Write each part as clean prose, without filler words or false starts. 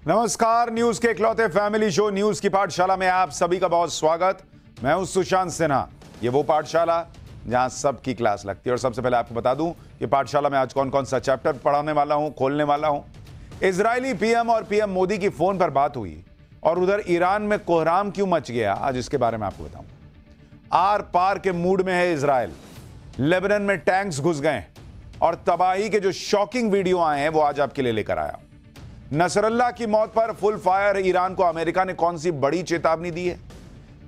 नमस्कार, न्यूज के इकलौते फैमिली शो न्यूज की पाठशाला में आप सभी का बहुत स्वागत। मैं हूं सुशांत सिन्हा। ये वो पाठशाला जहां सबकी क्लास लगती है। और सबसे पहले आपको बता दूं कि पाठशाला में आज कौन कौन सा चैप्टर पढ़ाने वाला हूं, खोलने वाला हूं। इजरायली पीएम और पीएम मोदी की फोन पर बात हुई और उधर ईरान में कोहराम क्यों मच गया, आज इसके बारे में आपको बताऊं। आर पार के मूड में है इजरायल। लेबनान में टैंक्स घुस गए और तबाही के जो शॉकिंग वीडियो आए हैं वो आज आपके लिए लेकर आया। नसरल्ला की मौत पर फुल फायर ईरान को अमेरिका ने कौन सी बड़ी चेतावनी दी है।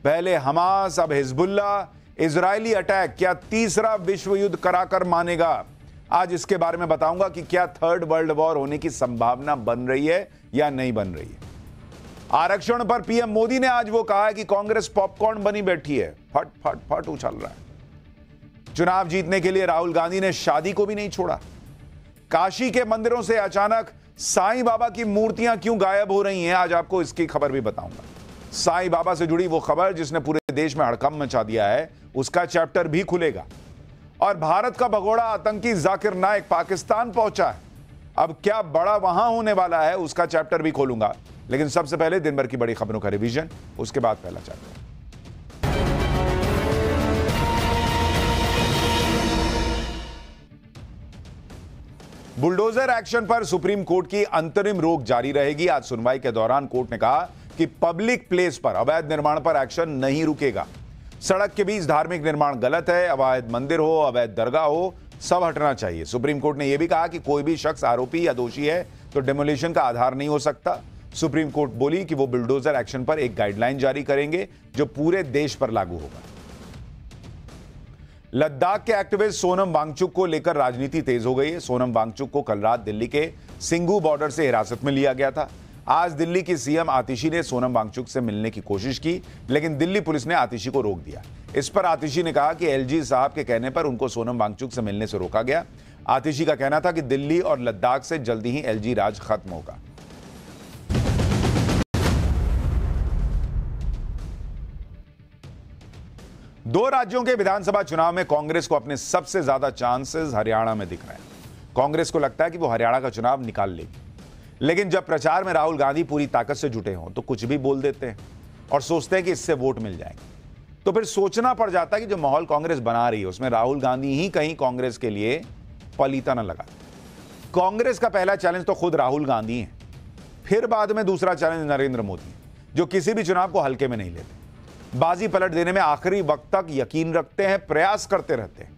पहले हमास, अब हिजबुल्ला। इजरायली अटैक क्या तीसरा विश्व युद्ध कराकर मानेगा, आज इसके बारे में बताऊंगा कि क्या थर्ड वर्ल्ड वॉर होने की संभावना बन रही है या नहीं बन रही है। आरक्षण पर पीएम मोदी ने आज वो कहा है कि कांग्रेस पॉपकॉर्न बनी बैठी है, फट फट फट उछल रहा है। चुनाव जीतने के लिए राहुल गांधी ने शादी को भी नहीं छोड़ा। काशी के मंदिरों से अचानक साईं बाबा की मूर्तियां क्यों गायब हो रही हैं, आज आपको इसकी खबर भी बताऊंगा। साईं बाबा से जुड़ी वो खबर जिसने पूरे देश में हड़कंप मचा दिया है, उसका चैप्टर भी खुलेगा। और भारत का भगोड़ा आतंकी जाकिर नाइक पाकिस्तान पहुंचा है, अब क्या बड़ा वहां होने वाला है, उसका चैप्टर भी खोलूंगा। लेकिन सबसे पहले दिन भर की बड़ी खबरों का रिवीजन, उसके बाद पहला चैप्टर। बुलडोजर एक्शन पर सुप्रीम कोर्ट की अंतरिम रोक जारी रहेगी। आज सुनवाई के दौरान कोर्ट ने कहा कि पब्लिक प्लेस पर अवैध निर्माण पर एक्शन नहीं रुकेगा। सड़क के बीच धार्मिक निर्माण गलत है, अवैध मंदिर हो, अवैध दरगाह हो, सब हटना चाहिए। सुप्रीम कोर्ट ने यह भी कहा कि कोई भी शख्स आरोपी या दोषी है तो डेमोलिशन का आधार नहीं हो सकता। सुप्रीम कोर्ट बोली कि वो बुलडोजर एक्शन पर एक गाइडलाइन जारी करेंगे जो पूरे देश पर लागू होगा। लद्दाख के एक्टिविस्ट सोनम वांगचुक को लेकर राजनीति तेज हो गई है। सोनम वांगचुक को कल रात दिल्ली के सिंघू बॉर्डर से हिरासत में लिया गया था। आज दिल्ली की सीएम आतिशी ने सोनम वांगचुक से मिलने की कोशिश की, लेकिन दिल्ली पुलिस ने आतिशी को रोक दिया। इस पर आतिशी ने कहा कि एलजी साहब के कहने पर उनको सोनम वांगचुक से मिलने से रोका गया। आतिशी का कहना था कि दिल्ली और लद्दाख से जल्दी ही एलजी राज खत्म होगा। दो राज्यों के विधानसभा चुनाव में कांग्रेस को अपने सबसे ज्यादा चांसेस हरियाणा में दिख रहे हैं। कांग्रेस को लगता है कि वो हरियाणा का चुनाव निकाल लेगी, लेकिन जब प्रचार में राहुल गांधी पूरी ताकत से जुटे हों तो कुछ भी बोल देते हैं और सोचते हैं कि इससे वोट मिल जाएंगे। तो फिर सोचना पड़ जाता है कि जो माहौल कांग्रेस बना रही है उसमें राहुल गांधी ही कहीं कांग्रेस के लिए पलीता न लगा। कांग्रेस का पहला चैलेंज तो खुद राहुल गांधी है, फिर बाद में दूसरा चैलेंज नरेंद्र मोदी, जो किसी भी चुनाव को हल्के में नहीं लेते, बाजी पलट देने में आखिरी वक्त तक यकीन रखते हैं, प्रयास करते रहते हैं।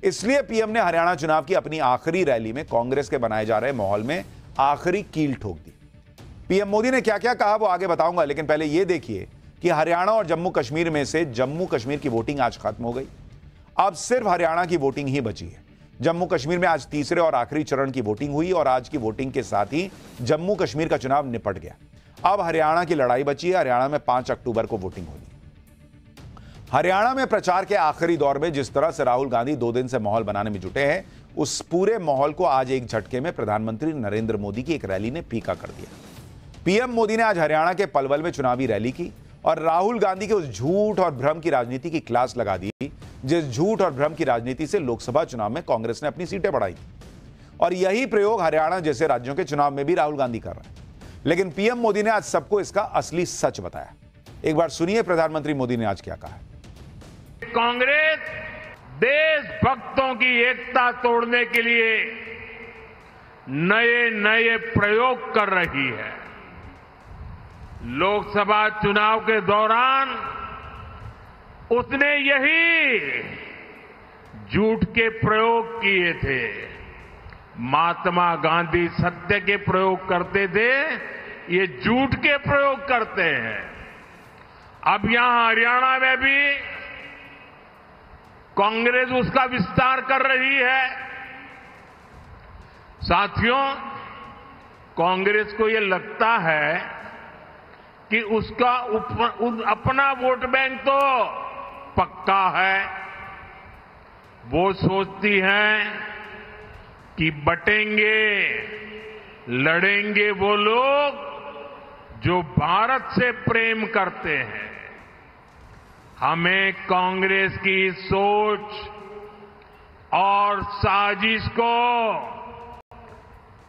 इसलिए पीएम ने हरियाणा चुनाव की अपनी आखिरी रैली में कांग्रेस के बनाए जा रहे माहौल में आखिरी कील ठोक दी। पीएम मोदी ने क्या क्या कहा वो आगे बताऊंगा, लेकिन पहले यह देखिए कि हरियाणा और जम्मू कश्मीर में से जम्मू कश्मीर की वोटिंग आज खत्म हो गई। अब सिर्फ हरियाणा की वोटिंग ही बची है। जम्मू कश्मीर में आज तीसरे और आखिरी चरण की वोटिंग हुई और आज की वोटिंग के साथ ही जम्मू कश्मीर का चुनाव निपट गया। अब हरियाणा की लड़ाई बची है। हरियाणा में 5 अक्टूबर को वोटिंग होगी। हरियाणा में प्रचार के आखिरी दौर में जिस तरह से राहुल गांधी 2 दिन से माहौल बनाने में जुटे हैं, उस पूरे माहौल को आज एक झटके में प्रधानमंत्री नरेंद्र मोदी की एक रैली ने फीका कर दिया। पीएम मोदी ने आज हरियाणा के पलवल में चुनावी रैली की और राहुल गांधी के उस झूठ और भ्रम की राजनीति की क्लास लगा दी जिस झूठ और भ्रम की राजनीति से लोकसभा चुनाव में कांग्रेस ने अपनी सीटें बढ़ाई। और यही प्रयोग हरियाणा जैसे राज्यों के चुनाव में भी राहुल गांधी कर रहे हैं। लेकिन पीएम मोदी ने आज सबको इसका असली सच बताया। एक बार सुनिए प्रधानमंत्री मोदी ने आज क्या कहा। कांग्रेस देशभक्तों की एकता तोड़ने के लिए नए नए प्रयोग कर रही है। लोकसभा चुनाव के दौरान उसने यही झूठ के प्रयोग किए थे। महात्मा गांधी सत्य के प्रयोग करते थे, ये झूठ के प्रयोग करते हैं। अब यहां हरियाणा में भी कांग्रेस उसका विस्तार कर रही है। साथियों, कांग्रेस को यह लगता है कि उसका अपना वोट बैंक तो पक्का है। वो सोचती हैं कि बटेंगे, लड़ेंगे वो लोग जो भारत से प्रेम करते हैं। हमें कांग्रेस की सोच और साजिश को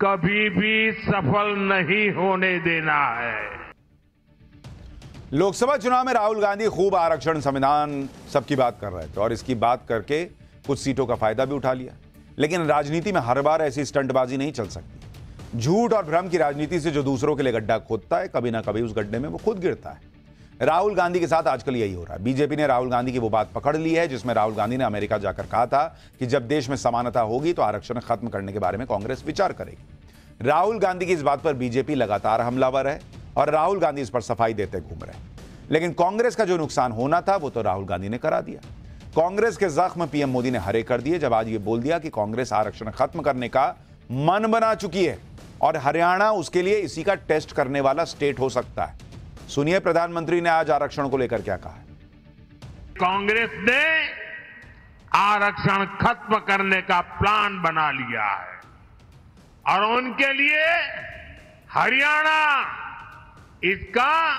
कभी भी सफल नहीं होने देना है। लोकसभा चुनाव में राहुल गांधी खूब आरक्षण, संविधान, सबकी बात कर रहे थे और इसकी बात करके कुछ सीटों का फायदा भी उठा लिया। लेकिन राजनीति में हर बार ऐसी स्टंटबाजी नहीं चल सकती। झूठ और भ्रम की राजनीति से जो दूसरों के लिए गड्ढा खोदता है, कभी ना कभी उस गड्ढे में वो खुद गिरता है। राहुल गांधी के साथ आजकल यही हो रहा है। बीजेपी ने राहुल गांधी की वो बात पकड़ ली है जिसमें राहुल गांधी ने अमेरिका जाकर कहा था कि जब देश में समानता होगी तो आरक्षण खत्म करने के बारे में कांग्रेस विचार करेगी। राहुल गांधी की इस बात पर बीजेपी लगातार हमलावर है और राहुल गांधी इस पर सफाई देते घूम रहे हैं। लेकिन कांग्रेस का जो नुकसान होना था वो तो राहुल गांधी ने करा दिया। कांग्रेस के जख्म पीएम मोदी ने हरे कर दिए जब आज ये बोल दिया कि कांग्रेस आरक्षण खत्म करने का मन बना चुकी है और हरियाणा उसके लिए इसी का टेस्ट करने वाला स्टेट हो सकता है। सुनिए प्रधानमंत्री ने आज आरक्षण को लेकर क्या कहा है। कांग्रेस ने आरक्षण खत्म करने का प्लान बना लिया है और उनके लिए हरियाणा इसका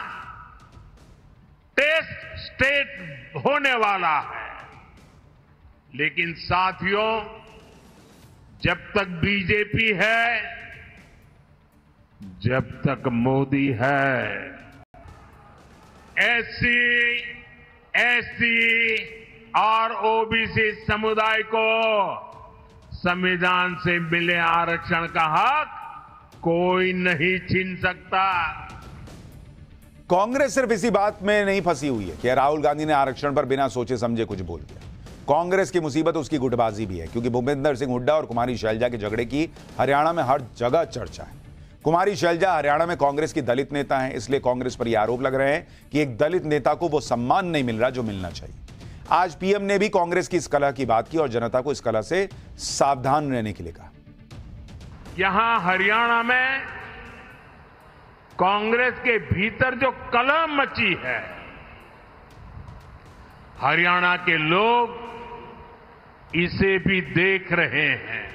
टेस्ट स्टेट होने वाला है। लेकिन साथियों, जब तक बीजेपी है, जब तक मोदी है, एससी और ओबीसी समुदाय को संविधान से मिले आरक्षण का हक कोई नहीं छीन सकता। कांग्रेस सिर्फ इसी बात में नहीं फंसी हुई है कि राहुल गांधी ने आरक्षण पर बिना सोचे समझे कुछ बोल दिया। कांग्रेस की मुसीबत उसकी गुटबाजी भी है, क्योंकि भूपेंद्र सिंह हुड्डा और कुमारी शैलजा के झगड़े की हरियाणा में हर जगह चर्चा है। कुमारी शैलजा हरियाणा में कांग्रेस की दलित नेता हैं, इसलिए कांग्रेस पर यह आरोप लग रहे हैं कि एक दलित नेता को वो सम्मान नहीं मिल रहा जो मिलना चाहिए। आज पीएम ने भी कांग्रेस की इस कलह की बात की और जनता को इस कलह से सावधान रहने के लिए कहा। यहां हरियाणा में कांग्रेस के भीतर जो कलह मची है, हरियाणा के लोग इसे भी देख रहे हैं।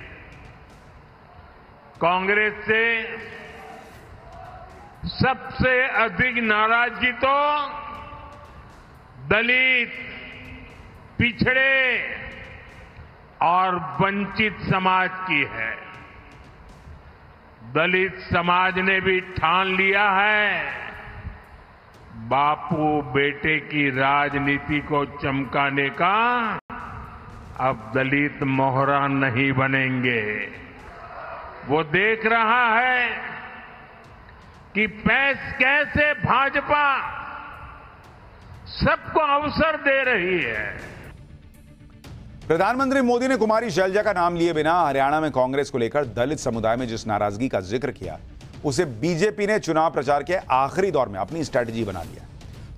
कांग्रेस से सबसे अधिक नाराजगी तो दलित, पिछड़े और वंचित समाज की है। दलित समाज ने भी ठान लिया है, बापू बेटे की राजनीति को चमकाने का अब दलित मोहरा नहीं बनेंगे। वो देख रहा है कि कैसे भाजपा सबको अवसर दे रही है। प्रधानमंत्री मोदी ने कुमारी शैलजा का नाम लिए बिना हरियाणा में कांग्रेस को लेकर दलित समुदाय में जिस नाराजगी का जिक्र किया, उसे बीजेपी ने चुनाव प्रचार के आखिरी दौर में अपनी स्ट्रेटजी बना लिया।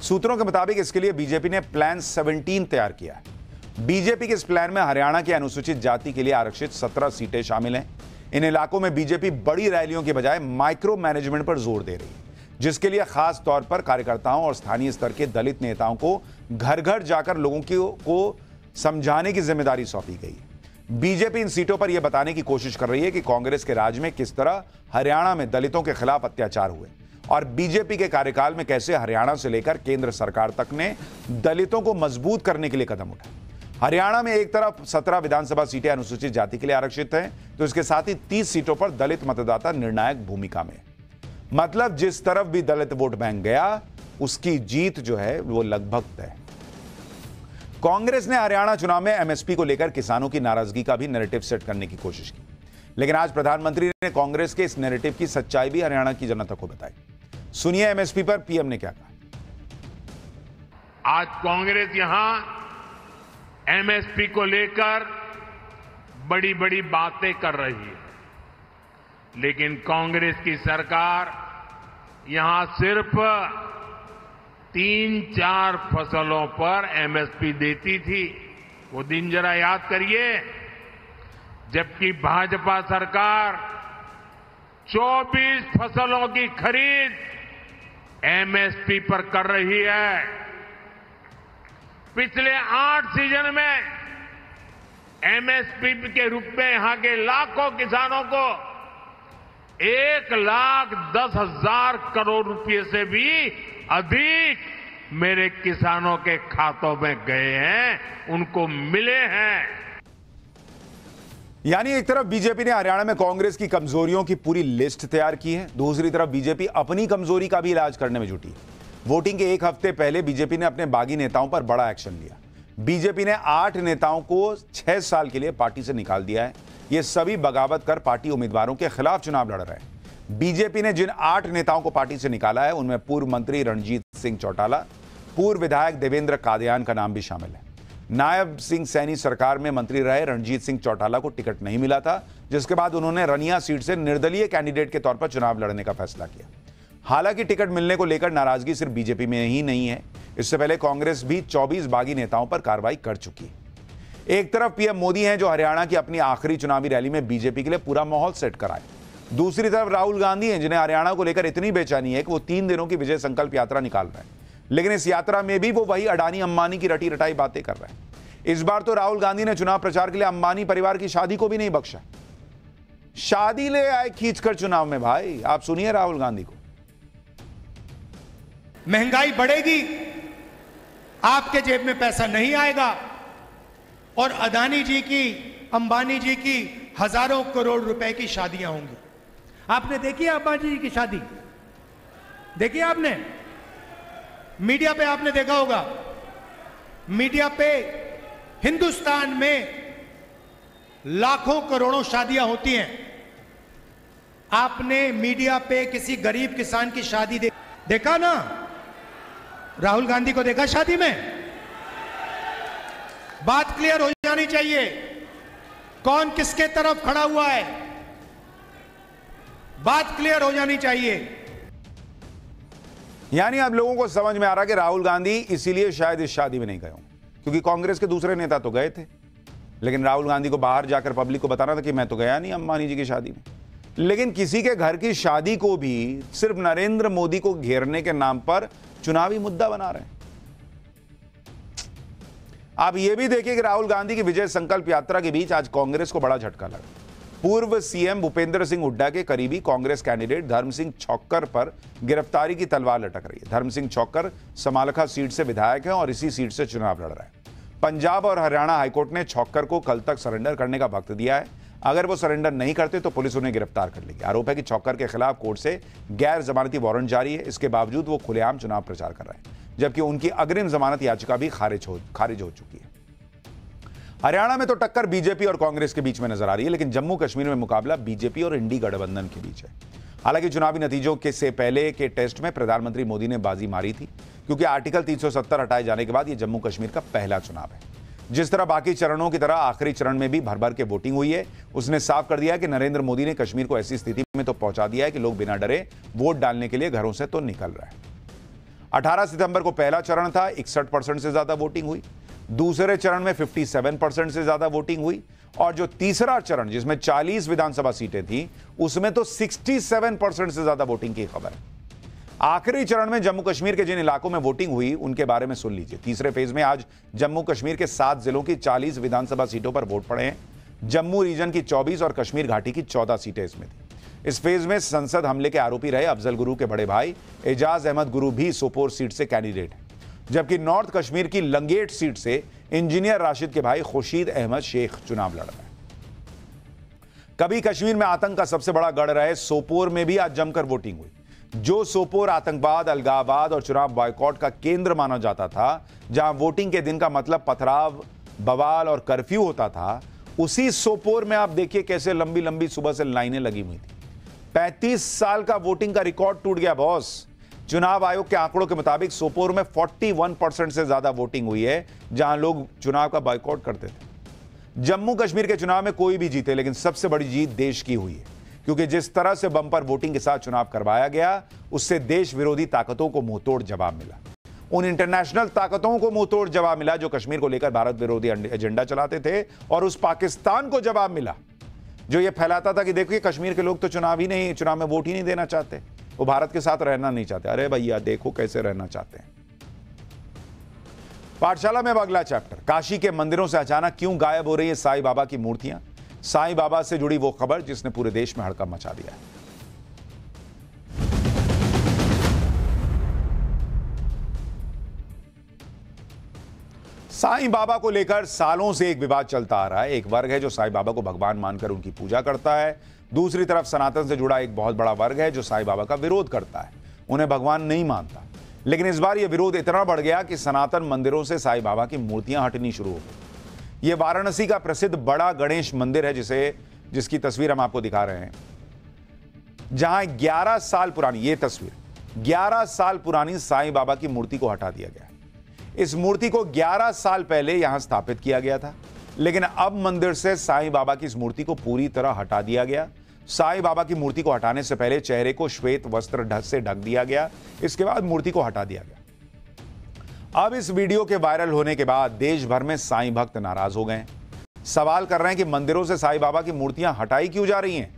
सूत्रों के मुताबिक इसके लिए बीजेपी ने प्लान 17 तैयार किया है। बीजेपी के इस प्लान में हरियाणा की अनुसूचित जाति के लिए आरक्षित 17 सीटें शामिल हैं। इन इलाकों में बीजेपी बड़ी रैलियों के बजाय माइक्रो मैनेजमेंट पर जोर दे रही है, जिसके लिए खास तौर पर कार्यकर्ताओं और स्थानीय स्तर के दलित नेताओं को घर घर जाकर लोगों को समझाने की जिम्मेदारी सौंपी गई है। बीजेपी इन सीटों पर यह बताने की कोशिश कर रही है कि कांग्रेस के राज में किस तरह हरियाणा में दलितों के खिलाफ अत्याचार हुए और बीजेपी के कार्यकाल में कैसे हरियाणा से लेकर केंद्र सरकार तक ने दलितों को मजबूत करने के लिए कदम उठाए। हरियाणा में एक तरफ 17 विधानसभा सीटें अनुसूचित जाति के लिए आरक्षित हैं, तो इसके साथ ही 30 सीटों पर दलित मतदाता निर्णायक भूमिका में। मतलब जिस तरफ भी दलित वोट बैंक गया, उसकी जीत जो है वो लगभग तय है। कांग्रेस ने हरियाणा चुनाव में एमएसपी को लेकर किसानों की नाराजगी का भी नैरेटिव सेट करने की कोशिश की, लेकिन आज प्रधानमंत्री ने कांग्रेस के इस नैरेटिव की सच्चाई भी हरियाणा की जनता को बताई। सुनिए एमएसपी पर पीएम ने क्या कहा। आज कांग्रेस यहां एमएसपी को लेकर बड़ी बड़ी बातें कर रही है, लेकिन कांग्रेस की सरकार यहां सिर्फ 3-4 फसलों पर एमएसपी देती थी। वो दिन जरा याद करिए, जबकि भाजपा सरकार 24 फसलों की खरीद एमएसपी पर कर रही है। पिछले 8 सीजन में एमएसपी के रूप में यहां के लाखों किसानों को 1,10,000 करोड़ रुपए से भी अधिक मेरे किसानों के खातों में गए हैं, उनको मिले हैं। यानी एक तरफ बीजेपी ने हरियाणा में कांग्रेस की कमजोरियों की पूरी लिस्ट तैयार की है, दूसरी तरफ बीजेपी अपनी कमजोरी का भी इलाज करने में जुटी है। वोटिंग के एक हफ्ते पहले बीजेपी ने अपने बागी नेताओं पर बड़ा एक्शन लिया। बीजेपी ने 8 नेताओं को 6 साल के लिए पार्टी से निकाल दिया है। ये सभी बगावत कर पार्टी उम्मीदवारों के खिलाफ चुनाव लड़ रहे हैं। बीजेपी ने जिन 8 नेताओं को पार्टी से निकाला है उनमें पूर्व मंत्री रणजीत सिंह चौटाला, पूर्व विधायक देवेंद्र कादयान का नाम भी शामिल है। नायब सिंह सैनी सरकार में मंत्री रहे रणजीत सिंह चौटाला को टिकट नहीं मिला था, जिसके बाद उन्होंने रनिया सीट से निर्दलीय कैंडिडेट के तौर पर चुनाव लड़ने का फैसला किया। हालांकि टिकट मिलने को लेकर नाराजगी सिर्फ बीजेपी में ही नहीं है, इससे पहले कांग्रेस भी 24 बागी नेताओं पर कार्रवाई कर चुकी है। एक तरफ पीएम मोदी हैं जो हरियाणा की अपनी आखिरी चुनावी रैली में बीजेपी के लिए पूरा माहौल सेट कराए। दूसरी तरफ राहुल गांधी हैं जिन्हें हरियाणा को लेकर इतनी बेचैनी है कि वो 3 दिनों की विजय संकल्प यात्रा निकाल रहे हैं, लेकिन इस यात्रा में भी वो वही अडानी अंबानी की रटी रटाई बातें कर रहे हैं। इस बार तो राहुल गांधी ने चुनाव प्रचार के लिए अंबानी परिवार की शादी को भी नहीं बख्शा। शादी ले आए खींचकर चुनाव में। भाई आप सुनिए राहुल गांधी को। महंगाई बढ़ेगी, आपके जेब में पैसा नहीं आएगा और अदानी जी की, अंबानी जी की हजारों करोड़ रुपए की शादियां होंगी। आपने देखी है अंबानी जी की शादी? देखी आपने? मीडिया पे आपने देखा होगा। मीडिया पे हिंदुस्तान में लाखों करोड़ों शादियां होती हैं। आपने मीडिया पे किसी गरीब किसान की शादी देखा ना? राहुल गांधी को देखा शादी में? बात क्लियर हो जानी चाहिए, कौन किसके तरफ खड़ा हुआ है, बात क्लियर हो जानी चाहिए। यानी अब लोगों को समझ में आ रहा कि राहुल गांधी इसीलिए शायद इस शादी में नहीं गए हों, क्योंकि कांग्रेस के दूसरे नेता तो गए थे, लेकिन राहुल गांधी को बाहर जाकर पब्लिक को बताना था कि मैं तो गया नहीं अंबानी जी की शादी में। लेकिन किसी के घर की शादी को भी सिर्फ नरेंद्र मोदी को घेरने के नाम पर चुनावी मुद्दा बना रहे हैं। आप यह भी देखिए कि राहुल गांधी की विजय संकल्प यात्रा के बीच आज कांग्रेस को बड़ा झटका लगा। पूर्व सीएम भूपेंद्र सिंह हुड्डा के करीबी कांग्रेस कैंडिडेट धर्म सिंह छौक्कर पर गिरफ्तारी की तलवार लटक रही है। धर्म सिंह छौक्कर समालखा सीट से विधायक है और इसी सीट से चुनाव लड़ रहा है। पंजाब और हरियाणा हाईकोर्ट ने छौक्कर को कल तक सरेंडर करने का वक्त दिया है। अगर वो सरेंडर नहीं करते तो पुलिस उन्हें गिरफ्तार कर लेगी। आरोप है कि छौक्कर के खिलाफ कोर्ट से गैर जमानती वारंट जारी है। इसके बावजूद वो खुलेआम चुनाव प्रचार कर रहे हैं, जबकि उनकी अग्रिम जमानत याचिका भी खारिज हो चुकी है। हरियाणा में तो टक्कर बीजेपी और कांग्रेस के बीच में नजर आ रही है, लेकिन जम्मू कश्मीर में मुकाबला बीजेपी और इंडी गठबंधन के बीच है। हालांकि चुनावी नतीजों के से पहले के टेस्ट में प्रधानमंत्री मोदी ने बाजी मारी थी, क्योंकि आर्टिकल 370 हटाए जाने के बाद यह जम्मू कश्मीर का पहला चुनाव है। जिस तरह बाकी चरणों की तरह आखिरी चरण में भी भर भर के वोटिंग हुई है, उसने साफ कर दिया कि नरेंद्र मोदी ने कश्मीर को ऐसी स्थिति में तो पहुंचा दिया है कि लोग बिना डरे वोट डालने के लिए घरों से तो निकल रहे हैं। 18 सितंबर को पहला चरण था, 61% से ज्यादा वोटिंग हुई। दूसरे चरण में 57% से ज्यादा वोटिंग हुई और जो तीसरा चरण जिसमें 40 विधानसभा सीटें थी उसमें तो 67% से ज्यादा वोटिंग की खबर है। आखिरी चरण में जम्मू कश्मीर के जिन इलाकों में वोटिंग हुई उनके बारे में सुन लीजिए। तीसरे फेज में आज जम्मू कश्मीर के 7 जिलों की 40 विधानसभा सीटों पर वोट पड़े हैं। जम्मू रीजन की 24 और कश्मीर घाटी की 14 सीटें इसमें थी। इस फेज में संसद हमले के आरोपी रहे अफजल गुरु के बड़े भाई एजाज अहमद गुरु भी सोपोर सीट से कैंडिडेट है, जबकि नॉर्थ कश्मीर की लंगेट सीट से इंजीनियर राशिद के भाई खुर्शीद अहमद शेख चुनाव लड़ रहे हैं। कभी कश्मीर में आतंक का सबसे बड़ा गढ़ रहे सोपोर में भी आज जमकर वोटिंग हुई। जो सोपोर आतंकवाद, अलगाववाद और चुनाव बॉयकॉट का केंद्र माना जाता था, जहां वोटिंग के दिन का मतलब पथराव, बवाल और कर्फ्यू होता था, उसी सोपोर में आप देखिए कैसे लंबी लंबी सुबह से लाइनें लगी हुई थी। 35 साल का वोटिंग का रिकॉर्ड टूट गया बॉस। चुनाव आयोग के आंकड़ों के मुताबिक सोपोर में 41% से ज्यादा वोटिंग हुई है, जहां लोग चुनाव का बॉयकॉट करते थे। जम्मू कश्मीर के चुनाव में कोई भी जीते, लेकिन सबसे बड़ी जीत देश की हुई है, क्योंकि जिस तरह से बम्पर वोटिंग के साथ चुनाव करवाया गया, उससे देश विरोधी ताकतों को मुंहतोड़ जवाब मिला। उन इंटरनेशनल ताकतों को मुंहतोड़ जवाब मिला जो कश्मीर को लेकर भारत विरोधी एजेंडा चलाते थे, और उस पाकिस्तान को जवाब मिला जो यह फैलाता था कि देखिए कश्मीर के लोग तो चुनाव में वोट ही नहीं देना चाहते, वो भारत के साथ रहना नहीं चाहते। अरे भैया देखो कैसे रहना चाहते हैं। पाठशाला में अब अगला चैप्टर, काशी के मंदिरों से अचानक क्यों गायब हो रही है साईं बाबा की मूर्तियां। साईं बाबा से जुड़ी वो खबर जिसने पूरे देश में हड़कंप मचा दिया है। साईं बाबा को लेकर सालों से एक विवाद चलता आ रहा है। एक वर्ग है जो साईं बाबा को भगवान मानकर उनकी पूजा करता है, दूसरी तरफ सनातन से जुड़ा एक बहुत बड़ा वर्ग है जो साईं बाबा का विरोध करता है, उन्हें भगवान नहीं मानता। लेकिन इस बार यह विरोध इतना बढ़ गया कि सनातन मंदिरों से साईं बाबा की मूर्तियां हटनी शुरू हो गई। यह वाराणसी का प्रसिद्ध बड़ा गणेश मंदिर है जिसकी तस्वीर हम आपको दिखा रहे हैं, जहां 11 साल पुरानी यह तस्वीर 11 साल पुरानी साईं बाबा की मूर्ति को हटा दिया गया। इस मूर्ति को 11 साल पहले यहां स्थापित किया गया था, लेकिन अब मंदिर से साईं बाबा की इस मूर्ति को पूरी तरह हटा दिया गया। साईं बाबा की मूर्ति को हटाने से पहले चेहरे को श्वेत वस्त्र से ढक दिया गया, इसके बाद मूर्ति को हटा दिया गया। अब इस वीडियो के वायरल होने के बाद देश भर में साईं भक्त नाराज हो गए हैं। सवाल कर रहे हैं कि मंदिरों से साईं बाबा की मूर्तियां हटाई क्यों जा रही हैं।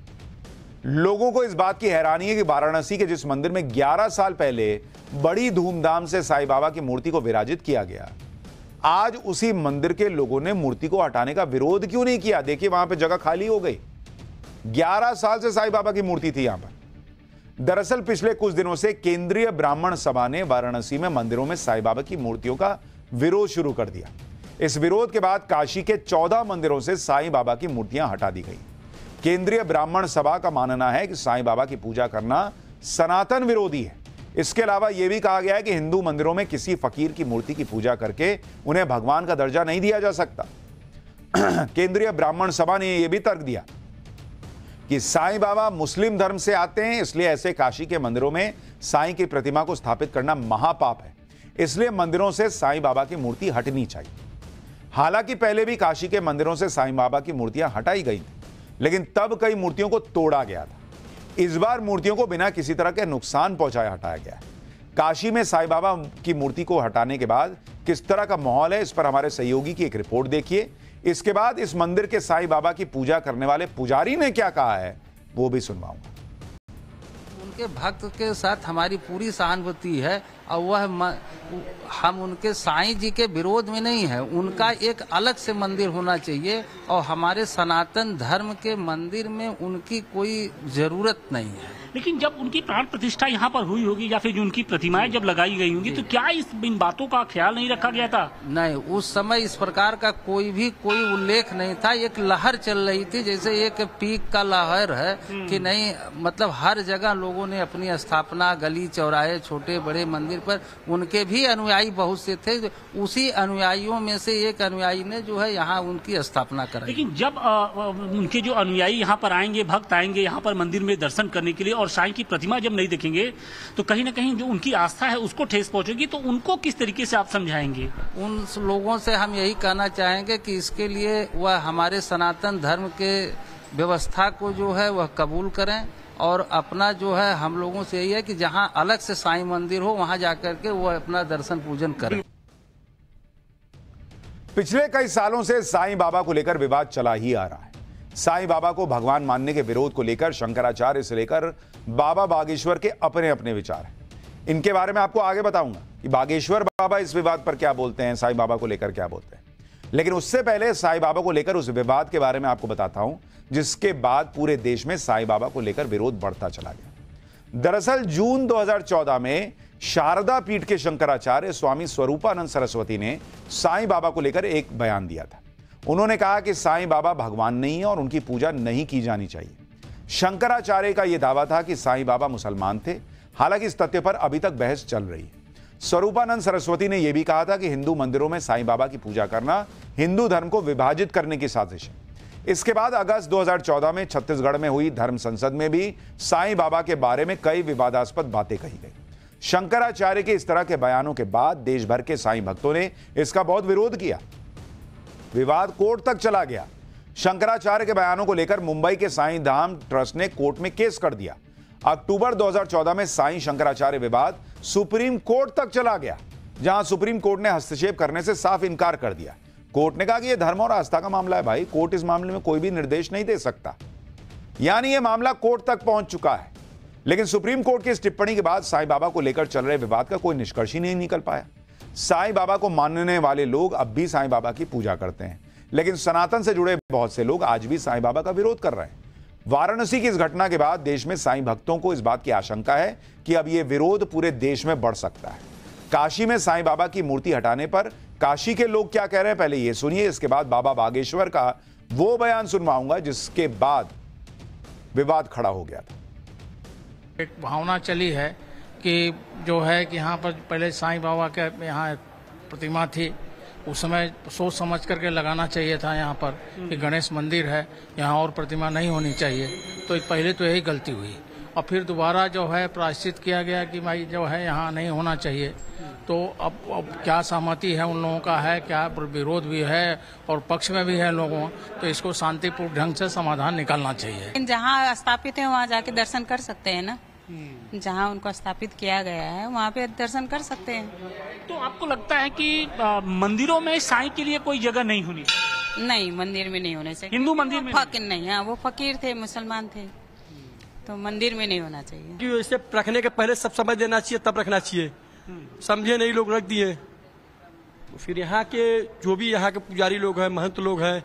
लोगों को इस बात की हैरानी है कि वाराणसी के जिस मंदिर में 11 साल पहले बड़ी धूमधाम से साईं बाबा की मूर्ति को विराजित किया गया, आज उसी मंदिर के लोगों ने मूर्ति को हटाने का विरोध क्यों नहीं किया। देखिए वहां पे जगह खाली हो गई। 11 साल से साईं बाबा की मूर्ति थी यहां पर। दरअसल पिछले कुछ दिनों से केंद्रीय ब्राह्मण सभा ने वाराणसी में मंदिरों में साईं बाबा की मूर्तियों का विरोध शुरू कर दिया। इस विरोध के बाद काशी के 14 मंदिरों से साईं बाबा की मूर्तियां हटा दी गई। केंद्रीय ब्राह्मण सभा का मानना है कि साईं बाबा की पूजा करना सनातन विरोधी है। इसके अलावा यह भी कहा गया है कि हिंदू मंदिरों में किसी फकीर की मूर्ति की पूजा करके उन्हें भगवान का दर्जा नहीं दिया जा सकता। केंद्रीय ब्राह्मण सभा ने यह भी तर्क दिया कि साईं बाबा मुस्लिम धर्म से आते हैं, इसलिए ऐसे काशी के मंदिरों में साईं की प्रतिमा को स्थापित करना महापाप है, इसलिए मंदिरों से साईं बाबा की मूर्ति हटनी चाहिए। हालांकि पहले भी काशी के मंदिरों से साईं बाबा की मूर्तियां हटाई गई थी, लेकिन तब कई मूर्तियों को तोड़ा गया था। इस बार मूर्तियों को बिना किसी तरह के नुकसान पहुंचाए हटाया गया है। काशी में साईं बाबा की मूर्ति को हटाने के बाद किस तरह का माहौल है, इस पर हमारे सहयोगी की एक रिपोर्ट देखिए। इसके बाद इस मंदिर के साईं बाबा की पूजा करने वाले पुजारी ने क्या कहा है वो भी सुनवाऊंगा। उनके भक्त के साथ हमारी पूरी सहानुभूति है और हम उनके साईं जी के विरोध में नहीं है। उनका एक अलग से मंदिर होना चाहिए और हमारे सनातन धर्म के मंदिर में उनकी कोई जरूरत नहीं है। लेकिन जब उनकी प्राण प्रतिष्ठा यहाँ पर हुई होगी या फिर जो उनकी प्रतिमाएं जब लगाई गई होंगी, तो क्या इन बातों का ख्याल नहीं रखा गया था? नहीं, उस समय इस प्रकार का कोई उल्लेख नहीं था। एक लहर चल रही थी, जैसे एक पीक का लहर है कि नहीं, मतलब हर जगह लोगों ने अपनी स्थापना, गली चौराहे, छोटे बड़े मंदिर पर उनके भी अनुयायी बहुत से थे। उसी अनुयायियों में से एक अनुयायी ने जो है यहाँ उनकी स्थापना कराई। लेकिन जब उनके जो अनुयायी यहाँ पर आएंगे, भक्त आएंगे यहाँ पर मंदिर में दर्शन करने के लिए और साईं की प्रतिमा जब नहीं देखेंगे तो कहीं ना कहीं जो उनकी आस्था है उसको ठेस पहुंचेगी। तो उनको किस तरीके से आप समझाएंगे? उन लोगों से हम यही कहना चाहेंगे कि इसके लिए वह हमारे सनातन धर्म के व्यवस्था को जो है वह कबूल करें और अपना जो है हम लोगों से यही है कि जहां अलग से साईं मंदिर हो वहां जाकर के वो अपना दर्शन पूजन करें। पिछले कई सालों से साईं बाबा को लेकर विवाद चला ही आ रहा है। साईं बाबा को भगवान मानने के विरोध को लेकर शंकराचार्य से लेकर बाबा बागेश्वर के अपने अपने विचार हैं। इनके बारे में आपको आगे बताऊंगा कि बागेश्वर बाबा इस विवाद पर क्या बोलते हैं, साईं बाबा को लेकर क्या बोलते हैं। लेकिन उससे पहले साईं बाबा को लेकर उस विवाद के बारे में आपको बताता हूं जिसके बाद पूरे देश में साईं बाबा को लेकर विरोध बढ़ता चला गया। दरअसल जून 2014 में शारदा पीठ के शंकराचार्य स्वामी स्वरूपानंद सरस्वती ने साईं बाबा को लेकर एक बयान दिया था। उन्होंने कहा कि साईं बाबा भगवान नहीं है और उनकी पूजा नहीं की जानी चाहिए। शंकराचार्य का यह दावा था कि साईं बाबा मुसलमान थे। हालांकि इस तथ्य पर अभी तक बहस चल रही है। स्वरूपानंद सरस्वती ने यह भी कहा था कि हिंदू मंदिरों में साईं बाबा की पूजा करना हिंदू धर्म को विभाजित करने की साजिश है। इसके बाद अगस्त 2014 में छत्तीसगढ़ में हुई धर्म संसद में भी साईं बाबा के बारे में कई विवादास्पद बातें कही गई। शंकराचार्य के इस तरह के बयानों के बाद देश भर के साईं भक्तों ने इसका बहुत विरोध किया। विवाद कोर्ट तक चला गया। शंकराचार्य के बयानों को लेकर मुंबई के साईं धाम ट्रस्ट ने कोर्ट में केस कर दिया। अक्टूबर 2014 में साईं शंकराचार्य विवाद सुप्रीम कोर्ट तक चला गया, जहां सुप्रीम कोर्ट ने हस्तक्षेप करने से साफ इनकार कर दिया। कोर्ट ने कहा कि यह धर्म और आस्था का मामला है भाई, कोर्ट इस मामले में कोई भी निर्देश नहीं दे सकता। यानी यह मामला कोर्ट तक पहुंच चुका है। लेकिन सुप्रीम कोर्ट की इस टिप्पणी के बाद साईं बाबा को लेकर चल रहे विवाद का कोई निष्कर्ष ही नहीं निकल पाया। साईं बाबा को मानने वाले लोग अब भी साईं बाबा की पूजा करते हैं, लेकिन सनातन से जुड़े बहुत से लोग आज भी साईं बाबा का विरोध कर रहे हैं। वाराणसी की इस घटना के बाद देश में साईं भक्तों को इस बात की आशंका है कि अब यह विरोध पूरे देश में बढ़ सकता है। काशी में साईं बाबा की मूर्ति हटाने पर काशी के लोग क्या कह रहे हैं पहले ये सुनिए, इसके बाद बाबा बागेश्वर का वो बयान सुनवाऊंगा जिसके बाद विवाद खड़ा हो गया था। एक भावना चली है कि जो है कि यहाँ पर पहले साईं बाबा के यहाँ प्रतिमा थी, उस समय सोच समझ करके लगाना चाहिए था यहाँ पर कि गणेश मंदिर है, यहाँ और प्रतिमा नहीं होनी चाहिए। तो पहले तो यही गलती हुई और फिर दोबारा जो है प्रायश्चित किया गया कि भाई जो है यहाँ नहीं होना चाहिए। तो अब क्या सहमति है उन लोगों का है, क्या विरोध भी है और पक्ष में भी है लोगों, तो इसको शांतिपूर्ण ढंग से समाधान निकालना चाहिए। जहाँ स्थापित है वहाँ जाके दर्शन कर सकते हैं ना, जहाँ उनको स्थापित किया गया है वहाँ पे दर्शन कर सकते हैं। तो आपको लगता है कि मंदिरों में साईं के लिए कोई जगह नहीं होनी? नहीं, मंदिर में नहीं होने चाहिए। हिंदू मंदिर में नहीं, हाँ वो फकीर थे, मुसलमान थे, तो मंदिर में नहीं होना चाहिए। कि इसे रखने के पहले सब समझ लेना चाहिए, तब रखना चाहिए। समझे नहीं, लोग रख दिए। तो फिर यहाँ के जो भी यहाँ के पुजारी लोग हैं, महंत लोग हैं,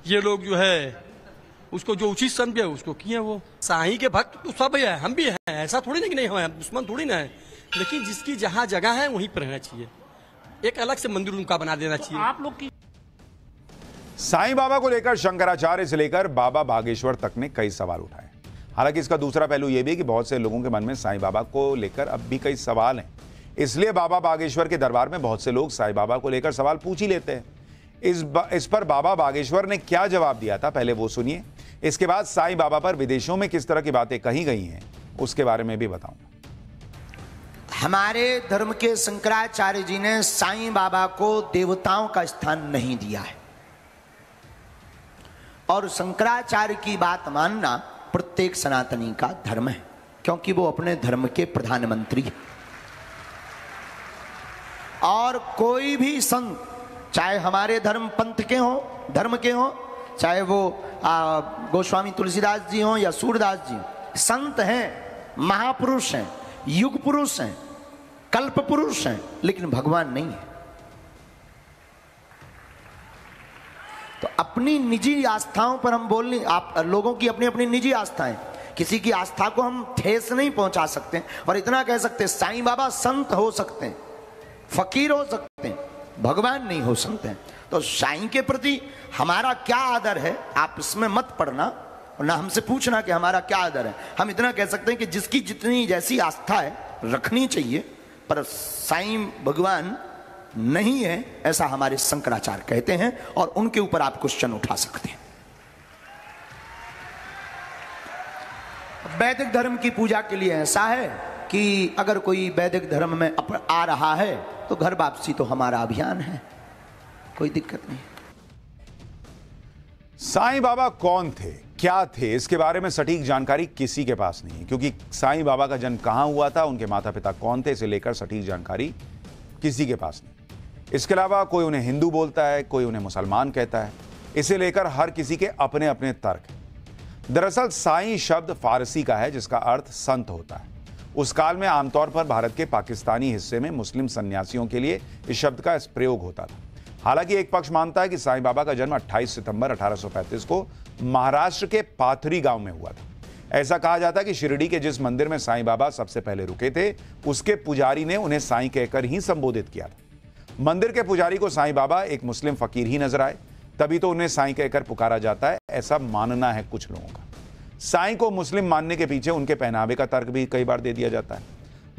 ये लोग जो है उसको जो उचित समझे उसको किए। वो साईं के भक्त तो सब है, हम भी हैं, ऐसा थोड़ी ना कि नहीं है, दुश्मन थोड़ी ना है, लेकिन जिसकी जहाँ जगह है वहीं पर रहना चाहिए। एक अलग से मंदिर उनका बना देना चाहिए। आप लोग की साईं बाबा को लेकर शंकराचार्य से लेकर बाबा बागेश्वर तक ने कई सवाल उठाए। हालांकि इसका दूसरा पहलू यह भी है कि बहुत से लोगों के मन में साईं बाबा को लेकर अब भी कई सवाल हैं, इसलिए बाबा बागेश्वर के दरबार में बहुत से लोग साईं बाबा को लेकर सवाल पूछ ही लेते हैं। इस पर बाबा बागेश्वर ने क्या जवाब दिया था पहले वो सुनिए, इसके बाद साईं बाबा पर विदेशों में किस तरह की बातें कही गई हैं उसके बारे में भी बताऊंगा। हमारे धर्म के शंकराचार्य जी ने साईं बाबा को देवताओं का स्थान नहीं दिया है, और शंकराचार्य की बात मानना प्रत्येक सनातनी का धर्म है, क्योंकि वो अपने धर्म के प्रधानमंत्री हैं। और कोई भी संत, चाहे हमारे धर्म पंथ के हों, धर्म के हों, चाहे वो गोस्वामी तुलसीदास जी हों या सूरदास जी, संत हैं, महापुरुष हैं, युग पुरुष हैं, कल्प पुरुष हैं, लेकिन भगवान नहीं है। तो अपनी निजी आस्थाओं पर हम बोलने, आप लोगों की अपनी अपनी निजी आस्थाएं, किसी की आस्था को हम ठेस नहीं पहुंचा सकते। और इतना कह सकते साईं बाबा संत हो सकते हैं, फकीर हो सकते हैं, भगवान नहीं हो सकते हैं। तो साईं के प्रति हमारा क्या आदर है आप इसमें मत पड़ना और ना हमसे पूछना कि हमारा क्या आदर है। हम इतना कह सकते हैं कि जिसकी जितनी जैसी आस्था है रखनी चाहिए, पर साईं भगवान नहीं है ऐसा हमारे शंकराचार्य कहते हैं, और उनके ऊपर आप क्वेश्चन उठा सकते हैं। वैदिक धर्म की पूजा के लिए ऐसा है कि अगर कोई वैदिक धर्म में आ रहा है तो घर वापसी तो हमारा अभियान है, कोई दिक्कत नहीं। साईं बाबा कौन थे, क्या थे, इसके बारे में सटीक जानकारी किसी के पास नहीं है, क्योंकि साईं बाबा का जन्म कहां हुआ था, उनके माता पिता कौन थे, इसे लेकर सटीक जानकारी किसी के पास नहीं। इसके अलावा कोई उन्हें हिंदू बोलता है, कोई उन्हें मुसलमान कहता है, इसे लेकर हर किसी के अपने अपने तर्क हैं। दरअसल साईं शब्द फारसी का है जिसका अर्थ संत होता है। उस काल में आमतौर पर भारत के पाकिस्तानी हिस्से में मुस्लिम सन्यासियों के लिए इस शब्द का प्रयोग होता था। हालांकि एक पक्ष मानता है कि साईं बाबा का जन्म 28 सितंबर 1835 को महाराष्ट्र के पाथरी गांव में हुआ था। ऐसा कहा जाता है कि शिरडी के जिस मंदिर में साईं बाबा सबसे पहले रुके थे, उसके पुजारी ने उन्हें साईं कहकर ही संबोधित किया था। मंदिर के पुजारी को साईं बाबा एक मुस्लिम फकीर ही नजर आए, तभी तो उन्हें साईं कहकर पुकारा जाता है, ऐसा मानना है कुछ लोगों का। साईं को मुस्लिम मानने के पीछे उनके पहनावे का तर्क भी कई बार दे दिया जाता है।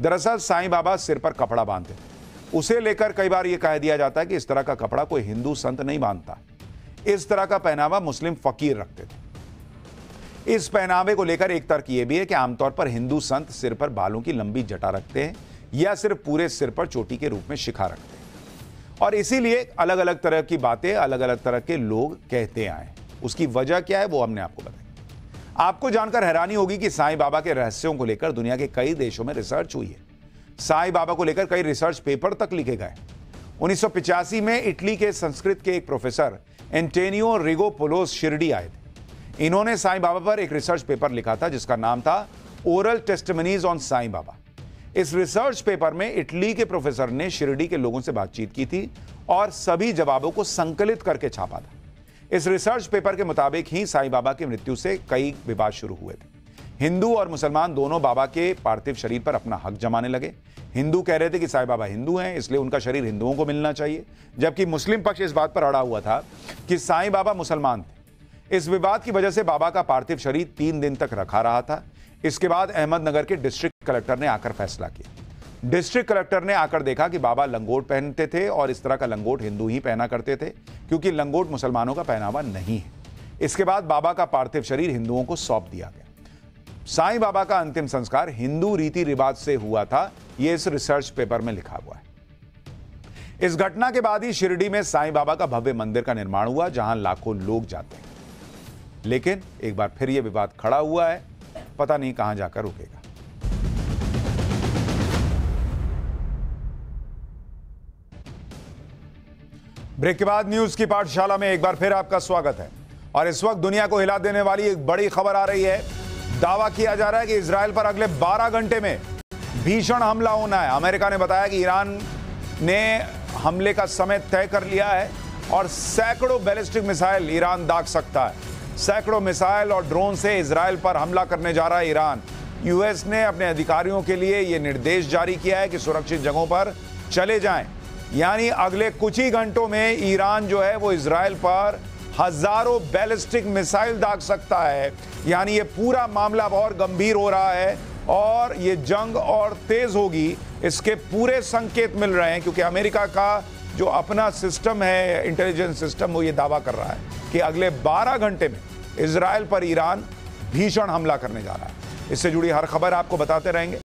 दरअसल साईं बाबा सिर पर कपड़ा बांधते थे, उसे लेकर कई बार यह कह दिया जाता है कि इस तरह का कपड़ा कोई हिंदू संत नहीं बांधता। इस तरह का पहनावा मुस्लिम फकीर रखते थे। इस पहनावे को लेकर एक तर्क यह भी है कि आमतौर पर हिंदू संत सिर पर बालों की लंबी जटा रखते हैं या सिर्फ पूरे सिर पर चोटी के रूप में शिखा रखते हैं, और इसीलिए अलग अलग तरह की बातें अलग अलग तरह के लोग कहते आए। उसकी वजह क्या है वो हमने आपको बताया। आपको जानकर हैरानी होगी कि साईं बाबा के रहस्यों को लेकर दुनिया के कई देशों में रिसर्च हुई है। साईं बाबा को लेकर कई रिसर्च पेपर तक लिखे गए। 1985 में इटली के संस्कृत के एक प्रोफेसर एंटोनियो रिगोपोलोस शिरडी आए थे। इन्होंने साईं बाबा पर एक रिसर्च पेपर लिखा था जिसका नाम था oral testimonies on Sai Baba. इस रिसर्च पेपर में इटली के प्रोफेसर ने शिरडी के लोगों से बातचीत की थी और सभी जवाबों को संकलित करके छापा था। इस रिसर्च पेपर के मुताबिक ही साईं बाबा की मृत्यु से कई विवाद शुरू हुए थे। हिंदू और मुसलमान दोनों बाबा के पार्थिव शरीर पर अपना हक जमाने लगे। हिंदू कह रहे थे कि साईं बाबा हिंदू हैं, इसलिए उनका शरीर हिंदुओं को मिलना चाहिए, जबकि मुस्लिम पक्ष इस बात पर अड़ा हुआ था कि साईं बाबा मुसलमान थे। इस विवाद की वजह से बाबा का पार्थिव शरीर 3 दिन तक रखा रहा था। इसके बाद अहमदनगर के डिस्ट्रिक्ट कलेक्टर ने आकर फैसला किया। डिस्ट्रिक्ट कलेक्टर ने आकर देखा कि बाबा लंगोट पहनते थे और इस तरह का लंगोट हिंदू ही पहना करते थे, क्योंकि लंगोट मुसलमानों का पहनावा नहीं है। इसके बाद बाबा का पार्थिव शरीर हिंदुओं को सौंप दिया गया। साईं बाबा का अंतिम संस्कार हिंदू रीति रिवाज से हुआ था, यह इस रिसर्च पेपर में लिखा हुआ है। इस घटना के बाद ही शिरडी में साईं बाबा का भव्य मंदिर का निर्माण हुआ, जहां लाखों लोग जाते हैं। लेकिन एक बार फिर यह विवाद खड़ा हुआ है, पता नहीं कहां जाकर रुकेगा। ब्रेक के बाद न्यूज की पाठशाला में एक बार फिर आपका स्वागत है। और इस वक्त दुनिया को हिला देने वाली एक बड़ी खबर आ रही है। दावा किया जा रहा है कि इजराइल पर अगले 12 घंटे में भीषण हमला होना है। अमेरिका ने बताया कि ईरान ने हमले का समय तय कर लिया है और सैकड़ों बैलिस्टिक मिसाइल ईरान दाग सकता है। सैकड़ों मिसाइल और ड्रोन से इजराइल पर हमला करने जा रहा है ईरान। यूएस ने अपने अधिकारियों के लिए यह निर्देश जारी किया है कि सुरक्षित जगहों पर चले जाएं। यानी अगले कुछ ही घंटों में ईरान जो है वो इजराइल पर हजारों बैलिस्टिक मिसाइल दाग सकता है। यानी ये पूरा मामला और गंभीर हो रहा है और ये जंग और तेज होगी, इसके पूरे संकेत मिल रहे हैं, क्योंकि अमेरिका का जो अपना सिस्टम है, इंटेलिजेंस सिस्टम, वो ये दावा कर रहा है कि अगले 12 घंटे में इजराइल पर ईरान भीषण हमला करने जा रहा है। इससे जुड़ी हर खबर आपको बताते रहेंगे।